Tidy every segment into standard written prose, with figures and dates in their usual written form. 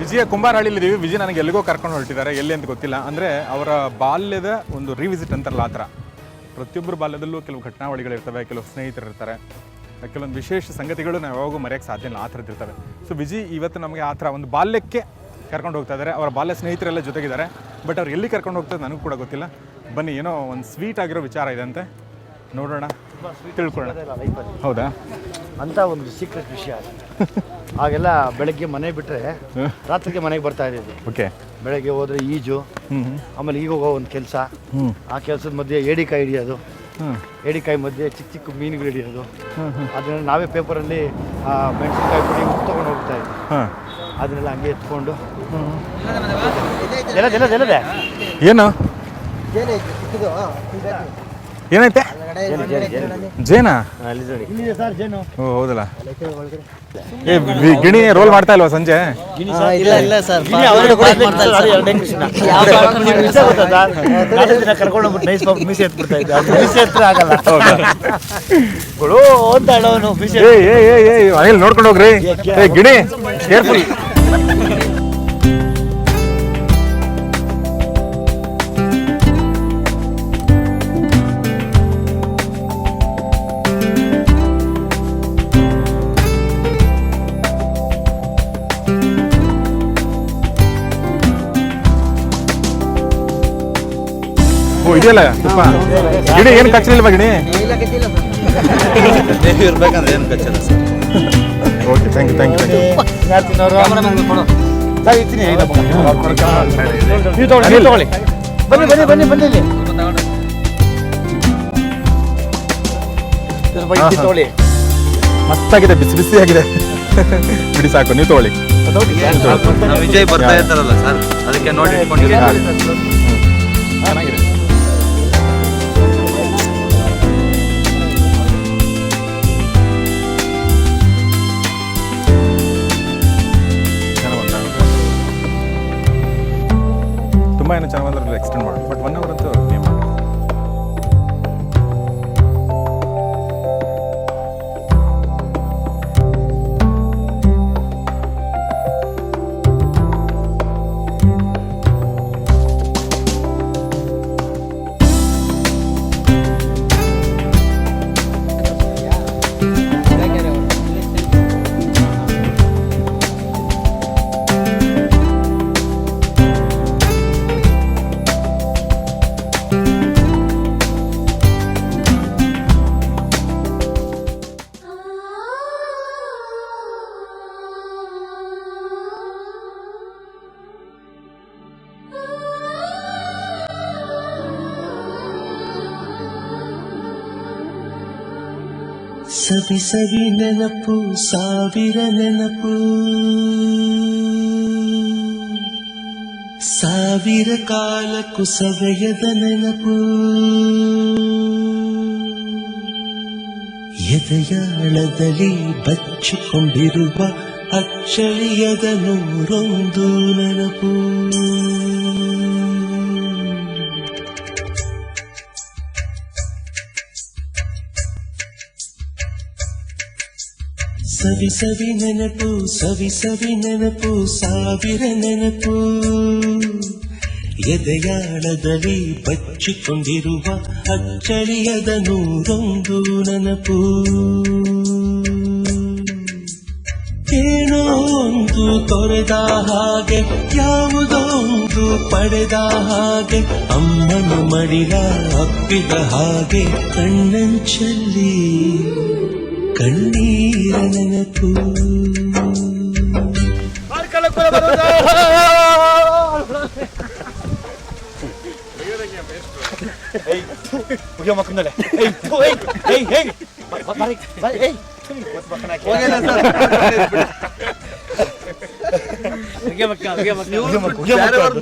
ವಿಜಯ ಕುಂಬಾರಹಳ್ಳಿಲಿದ್ದೀವಿ. ವಿಜಯ್ ನನಗೆ ಎಲ್ಲಿಗೋ ಕರ್ಕೊಂಡು ಹೊರಟಿದ್ದಾರೆ, ಎಲ್ಲಿ ಅಂತ ಗೊತ್ತಿಲ್ಲ. ಅಂದರೆ ಅವರ ಬಾಲ್ಯದ ಒಂದು ರಿವಿಸಿಟ್ ಅಂತಾರಲ್ಲ ಆ ಥರ. ಪ್ರತಿಯೊಬ್ಬರ ಬಾಲ್ಯದಲ್ಲೂ ಕೆಲವು ಘಟನಾವಳಿಗಳಿರ್ತವೆ, ಕೆಲವು ಸ್ನೇಹಿತರು ಇರ್ತಾರೆ, ಕೆಲವೊಂದು ವಿಶೇಷ ಸಂಗತಿಗಳು ನಾವು ಯಾವಾಗೂ ಮರೆಯೋಕ್ಕೆ ಸಾಧ್ಯ ಇಲ್ಲ, ಆ ಥರದ್ದು ಇರ್ತವೆ. ಸೊ ವಿಜಯ್ ಇವತ್ತು ನಮಗೆ ಆ ಥರ ಒಂದು ಬಾಲ್ಯಕ್ಕೆ ಕರ್ಕೊಂಡು ಹೋಗ್ತಾ ಇದ್ದಾರೆ. ಅವರ ಬಾಲ್ಯ ಸ್ನೇಹಿತರೆಲ್ಲ ಜೊತೆಗಿದ್ದಾರೆ. ಬಟ್ ಅವ್ರು ಎಲ್ಲಿ ಕರ್ಕೊಂಡು ಹೋಗ್ತಾರೆ ನನಗೂ ಕೂಡ ಗೊತ್ತಿಲ್ಲ. ಬನ್ನಿ, ಏನೋ ಒಂದು ಸ್ವೀಟ್ ಆಗಿರೋ ವಿಚಾರ ಇದೆ ಅಂತೆ, ನೋಡೋಣ, ತಿಳ್ಕೊಳ್ಳೋಣ. ಹೌದಾ? ಅಂತ ಒಂದು ಸೀಕ್ರೆಟ್ ವಿಷಯ. ಆಗೆಲ್ಲ ಬೆಳಗ್ಗೆ ಮನೆ ಬಿಟ್ಟರೆ ರಾತ್ರಿಗೆ ಮನೆಗೆ ಬರ್ತಾ ಇದ್ದೀವಿ. ಓಕೆ. ಬೆಳಗ್ಗೆ ಹೋದರೆ ಈಜು, ಆಮೇಲೆ ಈಗ ಹೋಗೋ ಒಂದು ಕೆಲಸ, ಆ ಕೆಲಸದ ಮಧ್ಯೆ ಏಡಿಕಾಯಿ ಹಿಡಿಯೋದು, ಏಡಿಕಾಯಿ ಮಧ್ಯೆ ಚಿಕ್ಕ ಚಿಕ್ಕ ಮೀನುಗಳು ಹಿಡಿಯೋದು, ಅದನ್ನ ನಾವೇ ಪೇಪರಲ್ಲಿ ಮೆಣಸಿನ್ಕಾಯಿ ಪುಡಿ ಉಪ್ಪು ತೊಗೊಂಡು ಹೋಗ್ತಾ ಇದ್ವಿ. ಅದನ್ನೆಲ್ಲ ಹಂಗೆ ಎತ್ಕೊಂಡು ಎಲ್ಲದೆ ಏನು ಏನೈತೆ? ಜೇನಾ? ಓ ಹೌದಲ್ಲ. ಏ ಗಿಣಿ ರೋಲ್ ಮಾಡ್ತಾ ಇಲ್ವಾ ಸಂಜೆ? ಕರ್ಕೊಂಡು ಮೀಸೆ ಎತ್ಬಿಡ್ತಾ ಇದ್ದ, ಮೀಸೆ ಎತ್ತರ ಆಗಲ್ಲ. ನೋಡ್ಕೊಂಡು ಹೋಗ್ರಿ ಗಿಣಿ, ಕೇರ್ಫುಲ್. ಓ ಇದೆಯಲ್ಲ ತುಪ್ಪ. ಗಿಣಿ ಏನು ಕಚ್ಚಲಿಲ್ವಾ ಗಿಣಿ? ಇರ್ಬೇಕಂದ್ರೆ ಏನು ಕಚ್ಚಲ್ಲ sir. Okay, thank you, thank you. ತಗೊಳ್ಳಿ, ಬನ್ನಿ ಬನ್ನಿ ಬನ್ನಿ ಬನ್ನಿ ಇಲ್ಲಿ ತಗೊಳ್ಳಿ. ಮಸ್ತಾಗಿದೆ, ಬಿಸಿ ಬಿಸಿ ಆಗಿದೆ. ಬಿಡಿ ಸಾಕು, ನೀವು ತಗೊಳ್ಳಿ. ವಿಜಯ್ ಬರ್ತಾ ಇರ್ತಾರಲ್ಲ ಸರ್, ಅದಕ್ಕೆ ನೋಡಿ ಇಟ್ಕೊಂಡಿದ್ದೀವಿ. ಚೆನ್ನಾಗಿದೆ. ತುಂಬ ಏನೋ ಚೆನ್ನಾಗಿ ಎಕ್ಸ್ಟೆಂಡ್ ಮಾಡಿ, ಬಟ್ 1 hour ಅಂತೂ ನೀವು ಮಾಡಿ. ಸವಿ ಸವಿ ನೆನಪು, ಸಾವಿರ ನೆನಪು, ಸಾವಿರ ಕಾಲಕ್ಕೂ ಸವೆಯದ ನೆನಪು, ಎದೆಯಾಳದಲ್ಲಿ ಬಚ್ಚಿಕೊಂಡಿರುವ ಅಚ್ಚಳಿಯದ ನೂರೊಂದು ನೆನಪು. ಸವಿ ಸವಿ ನೆನಪು, ಸವಿ ಸವಿ ನೆನಪು, ಸಾವಿರ ನೆನಪು, ಎದೆಯಾಳದಲ್ಲಿ ಬಚ್ಚಿಕೊಂಡಿರುವ ಅಚ್ಚಳಿಯದ ನೂರೊಂದು ನೆನಪು. ಏನೋ ಒಂದು ತೊರೆದ ಹಾಗೆ, ಯಾವುದೋ ಒಂದು ಪಡೆದ ಹಾಗೆ, ಅಮ್ಮನ ಮಡಿಲ ಅಪ್ಪಿದ ಹಾಗೆ, ಕಣ್ಣಂಚಲ್ಲಿ ಕಣ್ಣೀರ ನೆನಪು.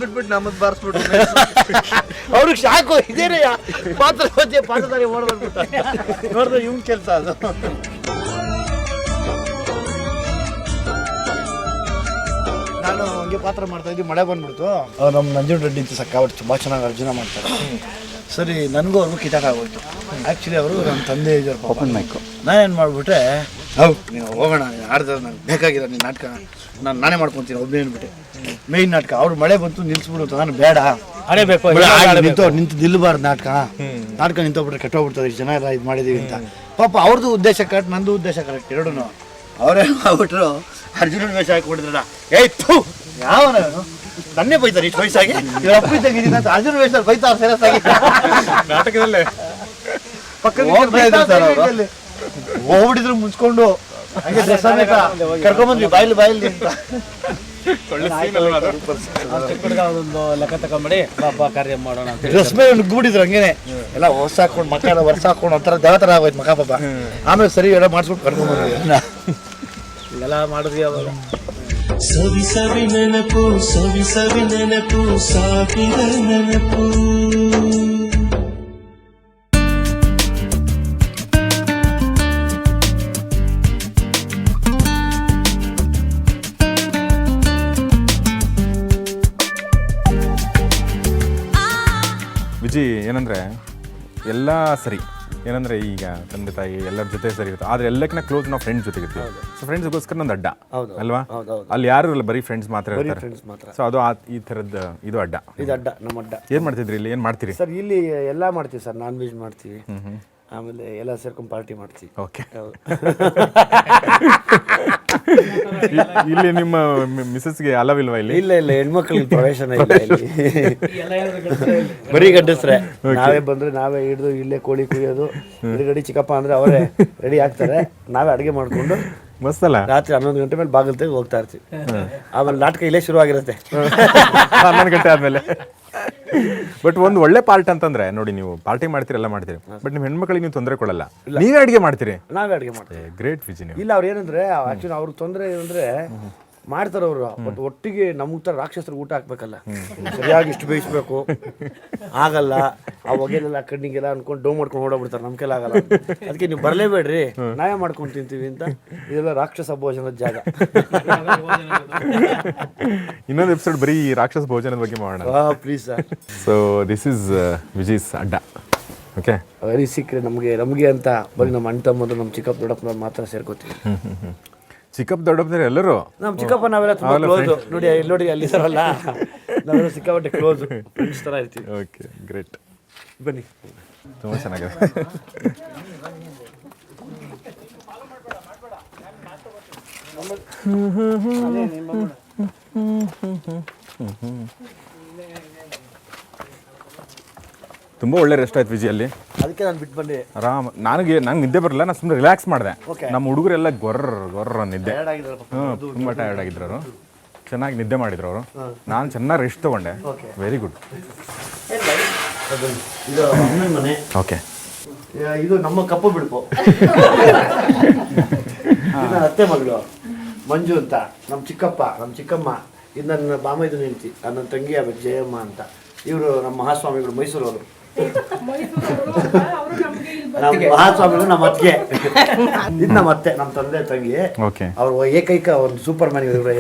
ಬಿಟ್ಬಿಟ್ಟು ನಮ್ಮದ್ ಬಾರಿಸ್ಬಿಟ್ಟು ಅವ್ರಿಗೆ ಶಾಕು ಇದೇನೆ ಪಾತ್ರಧಾರಿ ಓಡ್ ಬಂದ್ಬಿಟ್ಟ ನೋಡಿದ್ರೆ ಇವ್ನ ಕೆಲಸ ಅದು. ನಾನು ಹಂಗೆ ಪಾತ್ರ ಮಾಡ್ತಾ ಇದ್ವಿ, ಮಳೆ ಬಂದ್ಬಿಡ್ತು. ನಮ್ಮ ನಂಜುಂಡ ರೆಡ್ಡಿ ಅಂತ ಸಕ್ಕಾವಟ್ಟು ತುಂಬ ಚೆನ್ನಾಗಿ ಅರ್ಜುನ ಮಾಡ್ತಾರೆ. ಸರಿ, ನನಗೂ ಅವ್ರಿಗೂ ಕಿತಾಟ ಆಗೋಯ್ತು. ಆ್ಯಕ್ಚುಲಿ ಅವರು ನಮ್ಮ ತಂದೆ ಇದ್ದಾರೆ ಓಪನ್ ಮೈಕು. ನಾನೇನು ಮಾಡಿಬಿಟ್ಟೆ, ನೀವು ಹೋಗೋಣ, ನೀನು ಆಡ್ತಾರೆ, ನನಗೆ ಬೇಕಾಗಿಲ್ಲ ನಿನ್ನ ನಾಟಕ, ನಾನೇ ಮಾಡ್ಕೊತೀನಿ ಒಬ್ಬನೇ ಅಂದ್ಬಿಟ್ಟೆ. ಮೇಯ್ನ್ ನಾಟಕ ಅವ್ರು ಮಳೆ ಬಂತು ನಿಲ್ಸ್ಬಿಡು, ನಾನು ಬೇಡ ನಿಂತು ನಿಲ್ಲಬಾರ್ದು ನಾಟಕ ನಿಂತೋಗ್ಬಿಟ್ರೆ ಕೆಟ್ಟೋಗ್ಬಿಡ್ತದೆ, ಇಷ್ಟು ಜನ ಎಲ್ಲ ಇದು ಮಾಡಿದೀವಿ ಅಂತ. ಪಾಪ ಅವ್ರದ್ದು ಉದ್ದೇಶ ಕರೆಕ್ಟ್, ನಂದು ಉದ್ದೇಶ ಕರೆಕ್ಟ್, ಎರಡೂ. ಅವರೇ ಆಗ್ಬಿಟ್ರು ಅರ್ಜುನನ ವೇಷ ಹಾಕಿಬಿಟ್ಟಿದ್ರಲ್ಲ. ಥೂ ಯಾವ ನನ್ನೇ ಬೈತಾರೆ ಇಷ್ಟು ವಯಸ್ಸಾಗಿ, ಇವ್ರ ಅಪ್ಪ ಇದ್ದಂಗಿದ್ದೀನಿ ಅಂತ ಅರ್ಜುನ ವೇಷದಲ್ಲಿ ಬೈತಾರೆ ಸೀರಿಯಸ್ ಆಗಿ ನಾಟಕದಲ್ಲೇ ಹೋಗ್ಬಿಟ್ಟಿದ್ರು ಮುಚ್ಕೊಂಡು ಹಂಗೆ ಡ್ರೆಸ್ ಸಮೇತ ಕರ್ಕೊಂಬಂದ್ವಿ ಬಾಯಿಲಿ ಅಂತ. ಲೆಕ್ಕ ತಗೊಂಬಿಡಿ ಬಾಬಾ ಕಾರ್ಯ ಮಾಡೋಣ ಅಂತ ಡ್ರೆಸ್ ಮೇಲೆ ನುಗ್ಗಿಬಿಟ್ಟಿದ್ರು ಹಂಗೇನೆ, ಎಲ್ಲ ಹೊಸ ಹಾಕೊಂಡು ಮಕ್ಕ ವರ್ಷ ಹಾಕೊಂಡು ಒಂಥರ ದೇವತರ ಆಗೋಯ್ತು ಮಕ್ಕ ಪಾಪ. ಆಮೇಲೆ ಸರಿ ಎಲ್ಲ ಮಾಡಿಸ್ಬಿಟ್ಟು ಕರ್ಕೊಂಡ್ಬಂದ್ವಿ. ಎಲ್ಲ ಮಾಡಿದ್ವಿ ಅವಾಗ. ಸವಿ ಸವಿ ನೆನಪು ಸವಿ ಸವಿ ನೆನಪು ಸಾವಿರ ನೆನಪು. ವಿಜಿ ಏನಂದರೆ ಎಲ್ಲ ಸರಿ, ಏನಂದರೆ ಈಗ ತಂದೆ ತಾಯಿ ಎಲ್ಲರ ಜೊತೆ ಸರಿ ಇರುತ್ತೆ, ಆದರೆ ಎಲ್ಲಕ್ಕಿಂತ ಕ್ಲೋಸ್ ನಾವು ಫ್ರೆಂಡ್ಸ್ ಜೊತೆಗೆ ಇರ್ತೀವಿ. ಸೊ ಫ್ರೆಂಡ್ಸ್ಗೋಸ್ಕರ ನಂದು ಅಡ್ಡ ಅಲ್ವಾ, ಅಲ್ಲಿ ಯಾರು ಇಲ್ಲ, ಬರೀ ಫ್ರೆಂಡ್ಸ್ ಮಾತ್ರ ಇರ್ತಾರೆ. ಸೊ ಅದು ಈ ಥರದ್ದು ಇದು ಅಡ್ಡ. ಇದು ಅಡ್ಡ, ನಮ್ಮ ಅಡ್ಡ. ಏನು ಮಾಡ್ತಿದ್ರಿ ಇಲ್ಲಿ, ಏನು ಮಾಡ್ತೀರಿ ಸರ್? ಇಲ್ಲಿ ಎಲ್ಲ ಮಾಡ್ತೀವಿ ಸರ್, ನಾನ್ ವೆಜ್ ಮಾಡ್ತೀವಿ, ಆಮೇಲೆ ಎಲ್ಲ ಸೇರ್ಕೊಂಡು ಪಾರ್ಟಿ ಮಾಡ್ತೀವಿ. ಓಕೆ. ಇಲ್ಲಿ ನಿಮ್ಮ ಮಿಸಸ್ಗೆ ಅಲವಿಲ್ವಾ ಇಲ್ಲಿ? ಇಲ್ಲ ಇಲ್ಲ, ಹೆಣ್ಮಕ್ಳಿಗೆ ಪ್ರವೇಶನ ಇಲ್ಲ ಇಲ್ಲಿ. ಬರೀ ಗಡ್ಡಸ್ರೆ, ನಾವೇ ಬಂದ್ರೆ ನಾವೇ ಹಿಡಿದು ಇಲ್ಲೇ ಕೋಳಿ ಕುಯ್ಯೋದು, ಎದುರುಗಡೆ ಚಿಕ್ಕಪ್ಪ ಅಂದ್ರೆ ಅವರೇ ರೆಡಿ ಆಗ್ತಾರೆ, ನಾವೇ ಅಡುಗೆ ಮಾಡ್ಕೊಂಡು ಮಸ್ತಲ್ಲ ರಾತ್ರಿ 11 ಗಂಟೆ ಮೇಲೆ ಬಾಗಿಲು ತೆಗೆದು ಹೋಗ್ತಾ ಇರ್ತೀವಿ. ಆಮೇಲೆ ನಾಟಕ ಇಲ್ಲೇ ಶುರು ಆಗಿರುತ್ತೆ 11 ಗಂಟೆ ಆದ್ಮೇಲೆ. ಬಟ್ ಒಂದು ಒಳ್ಳೆ ಪಾರ್ಟ್ ಅಂತಂದ್ರೆ ನೋಡಿ, ನೀವು ಪಾರ್ಟಿ ಮಾಡ್ತೀರಿ, ಎಲ್ಲ ಮಾಡ್ತೀರಿ, ಬಟ್ ನಿಮ್ಮ ಹೆಣ್ಮಕ್ಳಿಗೆ ನೀವು ತೊಂದರೆ ಕೊಡಲ್ಲ, ನೀವೇ ಅಡುಗೆ ಮಾಡ್ತೀರಿ. ನಾವೇ ಅಡುಗೆ ಮಾಡ್ತೀವಿ. ಗ್ರೇಟ್ ವಿಜಿ ನೀವು. ಇಲ್ಲ, ಅವ್ರು ಏನಂದ್ರೆ ಆಕ್ಚುಲಿ ಅವ್ರಿಗೆ ತೊಂದರೆ ಏನಂದ್ರೆ ಮಾಡ್ತಾರೆ ಅವರು, ಬಟ್ ಒಟ್ಟಿಗೆ ನಮ್ಗೆ ತರ ರಾಕ್ಷಸರು ಊಟ ಹಾಕ್ಬೇಕಲ್ಲ, ಸರಿಯಾಗಿ ಇಷ್ಟು ಬೇಯಿಸ್ಬೇಕು, ಆಗಲ್ಲ. ಆ ಹೊಗೆಲೆಲ್ಲ ಕಣ್ಣಿಗೆಲ್ಲ ಅನ್ಕೊಂಡು ಡೌ ಮಾಡ್ಕೊಂಡು ಓಡಾಡ್ಬಿಡ್ತಾರೆ, ನಮ್ಮ ಕೈಲಿ ಆಗಲ್ಲ. ಅದಕ್ಕೆ ನೀವು ಬರಲೇಬೇಡ್ರಿ, ನಾವೇ ಮಾಡ್ಕೊಂಡು ತಿಂತೀವಿ ಅಂತ. ಇದೆಲ್ಲ ರಾಕ್ಷಸ ಭೋಜನದ ಜಾಗ. ಇನ್ನೊಂದು ಎಪಿಸೋಡ್ ಬರೀ ರಾಕ್ಷಸ ಭೋಜನದ ಬಗ್ಗೆ ಮಾಡೋಣ. Please sir. So this is ವಿಜೀಸ್ ಅಡ್ಡ. ಓಕೆ, ವೆರಿ ಸೀಕ್ರೆಟ್ ನಮಗೆ ಅಂತ ಬರೀ ನಮ್ಮ ಅಣ್ಣ ತಮ್ಮದು, ನಮ್ಮ ಚಿಕ್ಕಪ್ಪ ದೊಡ್ಡಪ್ಪನವ್ರು ಮಾತ್ರ ಸೇರ್ಕೋತೀವಿ. ಚಿಕ್ಕಪ್ಪ ದೊಡ್ಡಪ್ಪನವ್ರು ಎಲ್ಲರೂ ನಮ್ಮ ಚಿಕ್ಕಪ್ಪ ನಾವೆಲ್ಲ ತುಂಬ ಕ್ಲೋಸು. ನೋಡಿ ಅಲ್ಲಿ ಇದಾರಲ್ಲ, ನಾವೆಲ್ಲ ಸಿಕ್ಕಾಪಟ್ಟೆ ಕ್ಲೋಸು, ಫ್ರೆಂಡ್ಸ್ ಥರ ಇರ್ತೀವಿ. Okay, great. ಬನ್ನಿ, ತುಂಬ ಚೆನ್ನಾಗಿದೆ. ತುಂಬ ಒಳ್ಳೆ ರೆಸ್ಟ್ ಆಯ್ತು ವಿಜಿ ಅಲ್ಲಿ. ಅದಕ್ಕೆ ನಾನು ಬಿಟ್ಟು ಬಂದೆ. ಆರಾಮ್. ನಂಗೆ ನಿದ್ದೆ ಬರಲ್ಲ, ನಾನು ಸುಮ್ಮನೆ ರಿಲ್ಯಾಕ್ಸ್ ಮಾಡಿದೆ. ನಮ್ಮ ಹುಡುಗರೆಲ್ಲ ಗೊರ್ರ ನಿದ್ದೆ, ತುಂಬ ಟಯರ್ಡ್ ಆಗಿದ್ರು ಅವರು, ಚೆನ್ನಾಗಿ ನಿದ್ದೆ ಮಾಡಿದ್ರು ಅವರು. ನಾನು ಚೆನ್ನಾಗಿ ರೆಸ್ಟ್ ತೊಗೊಂಡೆ. Very good. ಇದು ಅಮ್ಮನ ಮನೆ. ಓಕೆ, ಇದು ನಮ್ಮ ಕಪ್ಪು ಬಿಡುಪು. ಇದು ಅತ್ತೆ ಮಗಳು ಮಂಜು ಅಂತ, ನಮ್ಮ ಚಿಕ್ಕಪ್ಪ, ನಮ್ಮ ಚಿಕ್ಕಮ್ಮ. ಇದು ನನ್ನ ಬಾಮೈದು ಹೆಂಡತಿ, ನನ್ನ ತಂಗಿ ಆಮೇಲೆ ಜಯಮ್ಮ ಅಂತ. ಇವರು ನಮ್ಮ ಮಹಾಸ್ವಾಮಿಗಳು, ಮೈಸೂರವರು. ನಮ್ಮ ಮಹಾಸ್ವಾಮಿಗಳು ನಮ್ಮ ಅತ್ತಿಗೆ. ಇದು ನಮ್ಮ ಅತ್ತೆ, ನಮ್ಮ ತಂದೆ ತಂಗಿ. ಓಕೆ, ಅವ್ರು ಏಕೈಕ ಒಂದು ಸೂಪರ್ ಮ್ಯಾನ್ ಇವರು.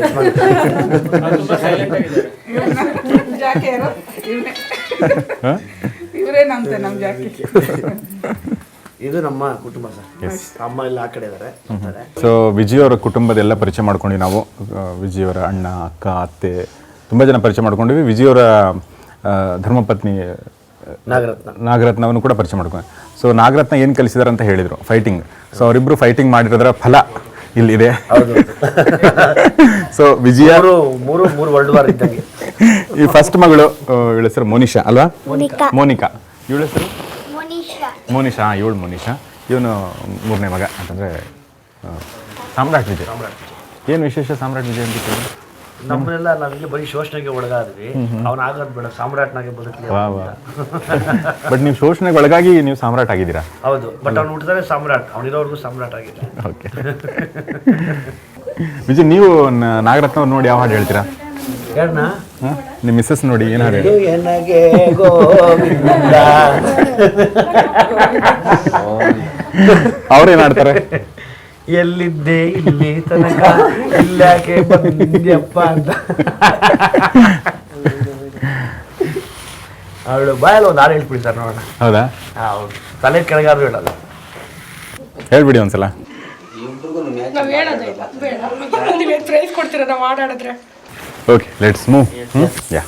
ಇದು ನಮ್ಮ ಕುಟುಂಬ ಸರ್. ಅಮ್ಮ ಎಲ್ಲ ಆ ಕಡೆ ಇದ್ದಾರೆ. ಸೊ ವಿಜಿ ಅವರ ಕುಟುಂಬದ ಎಲ್ಲ ಪರಿಚಯ ಮಾಡ್ಕೊಂಡ್ವಿ ನಾವು. ವಿಜಿ ಅವರ ಅಣ್ಣ, ಅಕ್ಕ, ಅತ್ತೆ, ತುಂಬ ಜನ ಪರಿಚಯ ಮಾಡ್ಕೊಂಡಿವಿ. ವಿಜಿ ಅವರ ಧರ್ಮಪತ್ನಿ ನಾಗರತ್ನವನ್ನು ಕೂಡ ಪರಿಚಯ ಮಾಡ್ಕೊಂಡು. ಸೊ ನಾಗರತ್ನ ಏನು ಕಲಿಸಿದಾರೆ ಅಂತ ಹೇಳಿದರು, ಫೈಟಿಂಗ್. ಸೊ ಅವರಿಬ್ಬರು ಫೈಟಿಂಗ್ ಮಾಡಿರೋದ್ರ ಫಲ ಇಲ್ಲಿದೆ. ಸೊ ವಿಜಯ ಮೂರು ವರ್ಲ್ಡ್ ವಾರ್ ಇದ್ದಂಗೆ. ಈ ಫಸ್ಟ್ ಮಗಳು, ಇವಳ ಹೆಸರು ಮೋನಿಶಾ ಅಲ್ವಾ? ಮೋನಿಕಾ. ಇವಳ ಹೆಸರು ಮೋನಿಶಾ. ಇವಳು ಮೋನಿಶಾ. ಇವನು 3ನೇ ಮಗ ಅಂತಂದರೆ ಸಾಮ್ರಾಟ್ ವಿಜಯ್. ಏನು ವಿಶೇಷ ಸಾಮ್ರಾಟ್ ವಿಜಯ್ ಅಂತ ಕೇಳಿ? ನಮ್ಮನ್ನೆಲ್ಲ ನಾವಿಲ್ಲಿ ಬರೀ ಶೋಷಣೆಗೆ ಒಳಗಾದ್ವಿ. ಅವನಾಗೋದು ಬೇಡ, ಸಾಮ್ರಾಟ್ನಾಗೆ ಬದುಕಲಿ. ಬಟ್ ನೀವು ಶೋಷಣೆಗೆ ಒಳಗಾಗಿ ನೀವು ಸಾಮ್ರಾಟ್ ಆಗಿದ್ದೀರಾ? ಹೌದು, ಬಟ್ ಅವ್ನು ಹುಟ್ಟಿದ್ರೆ ಸಾಮ್ರಾಟ್, ಅವನಿರೋರ್ಗು ಸಾಮ್ರಾಟ್ ಆಗಿದೆ. ಓಕೆ. ವಿಜಯ್, ನೀವು ನಾಗರತ್ನ ಅವ್ರು ನೋಡಿ ಯಾವ ಹಾಡು ಹೇಳ್ತೀರಾ? ಯಾರನ್ನ ನಿಮ್ಮ ಮಿಸ್ಸಸ್ ನೋಡಿ ಏನಾದ್ರೆ ನನಗೆ ಗೋವಿಂದ ಅವ್ರೇನ್ ಆಡ್ತಾರೆ? ಎಲ್ಲಿದ್ದೆ ಇಲ್ಲಿ ತನಕ ಇಲ್ಲಾಕೆ ಬಂದ್ಯಪ್ಪ ಅಂತ ಅವಳು ಬಾಯಲ್ಲಿ ಒಂದು ಹಾಡು ಹೇಳ್ಬಿಡ್ತಾರೆ ನೋಡೋಣ. ಹೌದಾ? ಹೌದು, ತಲೆ ಕೆಳಗಾದ್ರು ಹೇಳಲ್ಲ. ಹೇಳ್ಬಿಡಿ ಒಂದ್ಸಲ. ನಾವ್ ಹೇಳೋದೇ ಇಲ್ಲ, ಬೇಡ. ನೀವೇನ್ ಪ್ರೈಸ್ ಕೊಡ್ತೀರ ನಾವು ಆಡಾಡಿದ್ರೆ? Okay, let's move. ಯಾ